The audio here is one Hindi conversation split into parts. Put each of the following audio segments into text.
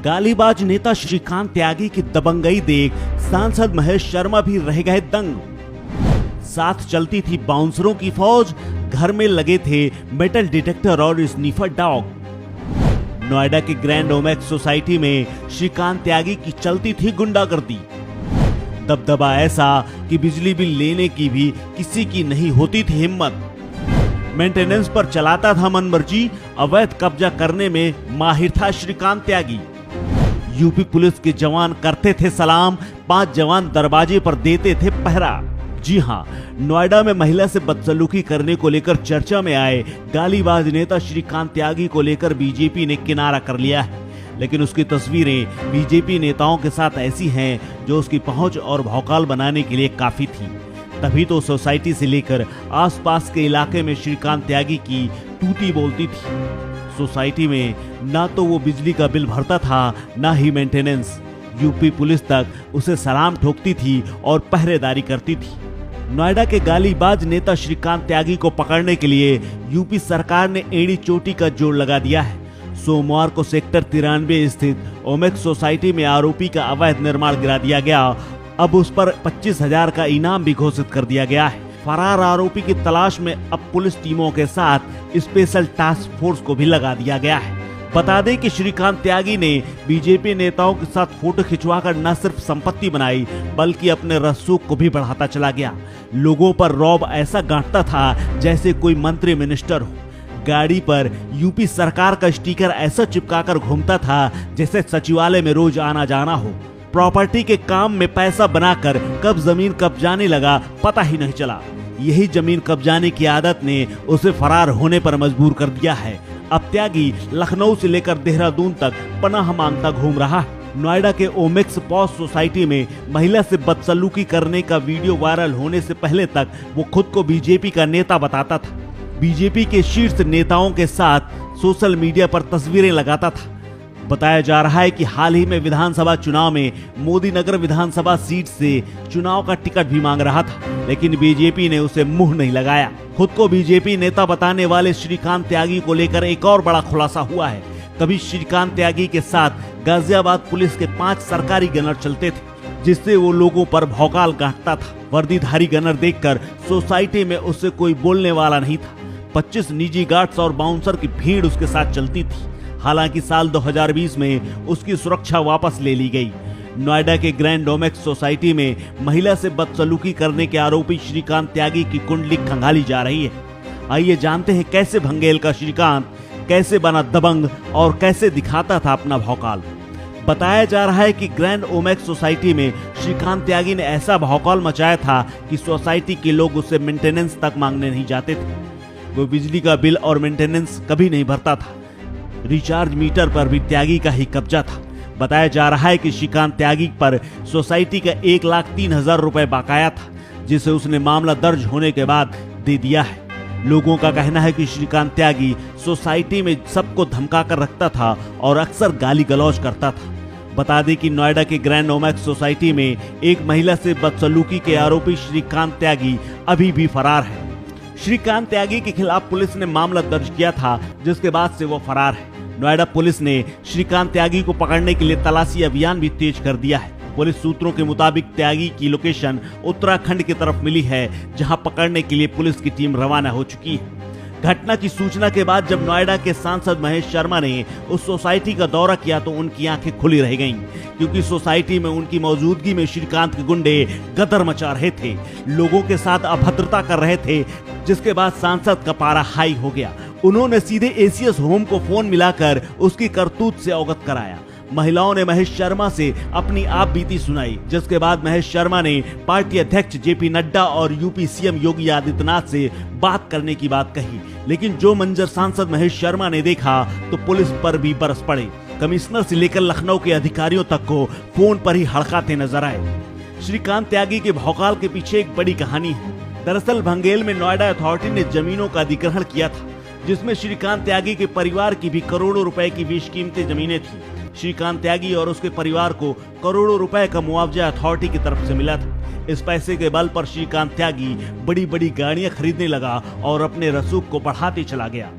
गालीबाज नेता श्रीकांत त्यागी की दबंगई देख सांसद महेश शर्मा भी रह गए दंग। साथ चलती थी बाउंसरों की फौज, घर में लगे थे मेटल डिटेक्टर और स्नीफर डॉग। नोएडा के ग्रैंड ओमेक्स सोसाइटी में श्रीकांत त्यागी की चलती थी गुंडागर्दी। दबदबा ऐसा कि बिजली बिल लेने की भी किसी की नहीं होती थी हिम्मत। मेंटेनेंस पर चलाता था मनमर्जी, अवैध कब्जा करने में माहिर था श्रीकांत त्यागी। यूपी पुलिस के जवान करते थे सलाम, 5 जवान दरवाजे पर देते थे पहरा। जी हां, नोएडा में महिला से बदसलूकी करने को लेकर चर्चा में आए गालीबाज नेता श्रीकांत त्यागी को लेकर बीजेपी ने किनारा कर लिया है, लेकिन उसकी तस्वीरें बीजेपी नेताओं के साथ ऐसी हैं जो उसकी पहुंच और भौकाल बनाने के लिए काफी थी। तभी तो सोसाइटी से लेकर आसपास के इलाके में श्रीकांत त्यागी की टूटी बोलती थी। सोसाइटी में ना तो वो बिजली का बिल भरता था, ना ही मेंटेनेंस। यूपी पुलिस तक उसे सलाम ठोकती थी और पहरेदारी करती थी। नोएडा के गालीबाज नेता श्रीकांत त्यागी को पकड़ने के लिए यूपी सरकार ने एड़ी चोटी का जोड़ लगा दिया है। सोमवार को सेक्टर 93 स्थित ओमेक्स सोसाइटी में आरोपी का अवैध निर्माण गिरा दिया गया। अब उस पर 25,000 का इनाम भी घोषित कर दिया गया है। फरार आरोपी की तलाश में अब पुलिस टीमों के साथ स्पेशल टास्क फोर्स को भी लगा दिया गया है। बता दें कि श्रीकांत त्यागी ने बीजेपी नेताओं के साथ फोटो खिंचवाकर न सिर्फ संपत्ति बनाई, बल्कि अपने रसूख को भी बढ़ाता चला गया। लोगों पर रौब ऐसा गांठता था जैसे कोई मंत्री मिनिस्टर हो। गाड़ी पर यूपी सरकार का स्टिकर ऐसा चिपकाकर घूमता था जैसे सचिवालय में रोज आना जाना हो। प्रॉपर्टी के काम में पैसा बनाकर कब जमीन कब्जाने लगा पता ही नहीं चला। यही जमीन कब्जाने की आदत ने उसे फरार होने पर मजबूर कर दिया है। अब त्यागी लखनऊ से लेकर देहरादून तक पनाह मांगता घूम रहा है। नोएडा के ओमेक्स पॉज सोसाइटी में महिला से बदसलूकी करने का वीडियो वायरल होने से पहले तक वो खुद को बीजेपी का नेता बताता था। बीजेपी के शीर्ष नेताओं के साथ सोशल मीडिया पर तस्वीरें लगाता था। बताया जा रहा है कि हाल ही में विधानसभा चुनाव में मोदी नगर विधानसभा सीट से चुनाव का टिकट भी मांग रहा था, लेकिन बीजेपी ने उसे मुंह नहीं लगाया। खुद को बीजेपी नेता बताने वाले श्रीकांत त्यागी को लेकर एक और बड़ा खुलासा हुआ है। कभी श्रीकांत त्यागी के साथ गाजियाबाद पुलिस के 5 सरकारी गनर चलते थे, जिससे वो लोगों पर भौकाल गांठता था। वर्दीधारी गनर देखकर सोसाइटी में उससे कोई बोलने वाला नहीं था। 25 निजी गार्ड्स और बाउंसर की भीड़ उसके साथ चलती थी। हालांकि साल 2020 में उसकी सुरक्षा वापस ले ली गई। नोएडा के ग्रैंड ओमेक्स सोसाइटी में महिला से बदसलूकी करने के आरोपी श्रीकांत त्यागी की कुंडली खंगाली जा रही है। आइए जानते हैं कैसे भंगेल का श्रीकांत कैसे बना दबंग और कैसे दिखाता था अपना भौकाल। बताया जा रहा है कि ग्रैंड ओमेक्स सोसाइटी में श्रीकांत त्यागी ने ऐसा भौकाल मचाया था कि सोसाइटी के लोग उससे मेंटेनेंस तक मांगने नहीं जाते थे। वो बिजली का बिल और मेंटेनेंस कभी नहीं भरता था। रिचार्ज मीटर पर भी त्यागी का ही कब्जा था। बताया जा रहा है कि श्रीकांत त्यागी पर सोसाइटी का 1,03,000 रुपए बकाया था, जिसे उसने मामला दर्ज होने के बाद दे दिया है। लोगों का कहना है कि श्रीकांत त्यागी सोसाइटी में सबको धमका कर रखता था और अक्सर गाली गलौज करता था। बता दें कि नोएडा के ग्रैंड ओमेक्स सोसाइटी में एक महिला से बदसलूकी के आरोपी श्रीकांत त्यागी अभी भी फरार है। श्रीकांत त्यागी के खिलाफ पुलिस ने मामला दर्ज किया था, जिसके बाद से वो फरार है। नोएडा पुलिस ने श्रीकांत त्यागी को पकड़ने के लिए तलाशी अभियान भी तेज कर दिया है। पुलिस सूत्रों के मुताबिक त्यागी की लोकेशन उत्तराखंड की तरफ मिली है, जहां पकड़ने के लिए पुलिस की टीम रवाना हो चुकी है। घटना की सूचना के बाद जब नोएडा के सांसद महेश शर्मा ने उस सोसाइटी का दौरा किया तो उनकी आंखें खुली रह गईं, क्योंकि सोसाइटी में उनकी मौजूदगी में श्रीकांत के गुंडे गदर मचा रहे थे, लोगों के साथ अभद्रता कर रहे थे, जिसके बाद सांसद का पारा हाई हो गया। उन्होंने सीधे एसीएस होम को फोन मिलाकर उसकी करतूत से अवगत कराया। महिलाओं ने महेश शर्मा से अपनी आप बीती सुनाई, जिसके बाद महेश शर्मा ने पार्टी अध्यक्ष जेपी नड्डा और यूपी सीएम योगी आदित्यनाथ से बात करने की बात कही। लेकिन जो मंजर सांसद महेश शर्मा ने देखा तो पुलिस पर भी बरस पड़े। कमिश्नर से लेकर लखनऊ के अधिकारियों तक को फोन पर ही हड़काते नजर आए। श्रीकांत त्यागी के भौकाल के पीछे एक बड़ी कहानी है। दरअसल भंगेल में नोएडा अथॉरिटी ने जमीनों का अधिग्रहण किया था, जिसमें श्रीकांत त्यागी के परिवार की भी करोड़ों रुपए की बेशकीमती जमीनें थी। श्रीकांत त्यागी और उसके परिवार को करोड़ों रुपए का मुआवजा अथॉरिटी की तरफ से मिला था। इस पैसे के बल पर श्रीकांत त्यागी बड़ी बड़ी गाड़ियां खरीदने लगा और अपने रसूख को बढ़ाते चला गया।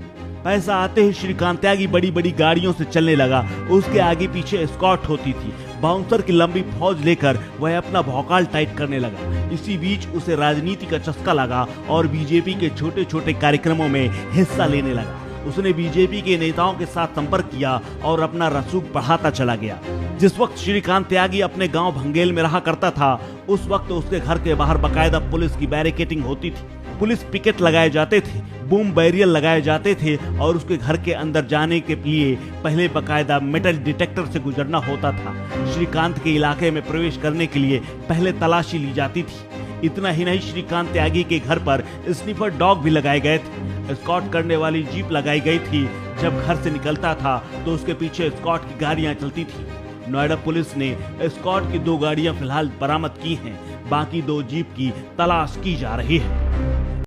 पैसा आते ही श्रीकांत त्यागी बड़ी बड़ी गाड़ियों से चलने लगा। उसके आगे पीछे एस्कॉर्ट होती थी। बाउंसर की लंबी फौज लेकर वह अपना भौकाल टाइट करने लगा। इसी बीच उसे राजनीति का चस्का लगा और बीजेपी के छोटे छोटे कार्यक्रमों में हिस्सा लेने लगा। उसने बीजेपी के नेताओं के साथ संपर्क किया और अपना रसूख बढ़ाता चला गया। जिस वक्त श्रीकांत त्यागी अपने गांव भंगेल में रहा करता था, उस वक्त उसके घर के बाहर बाकायदा पुलिस की बैरिकेडिंग होती थी। पुलिस पिकेट लगाए जाते थे, बूम बैरियर लगाए जाते थे और उसके घर के अंदर जाने के लिए पहले बाकायदा मेटल डिटेक्टर से गुजरना होता था। श्रीकांत के इलाके में प्रवेश करने के लिए पहले तलाशी ली जाती थी। इतना ही नहीं, श्रीकांत त्यागी के घर पर स्निफर डॉग भी लगाए गए थे। एस्कॉर्ट करने वाली जीप लगाई गई थी। जब घर से निकलता था तो उसके पीछे एस्कॉर्ट की गाड़ियां चलती थी। नोएडा पुलिस ने एस्कॉर्ट की 2 गाड़ियां फिलहाल बरामद की हैं। बाकी 2 जीप की तलाश की जा रही है।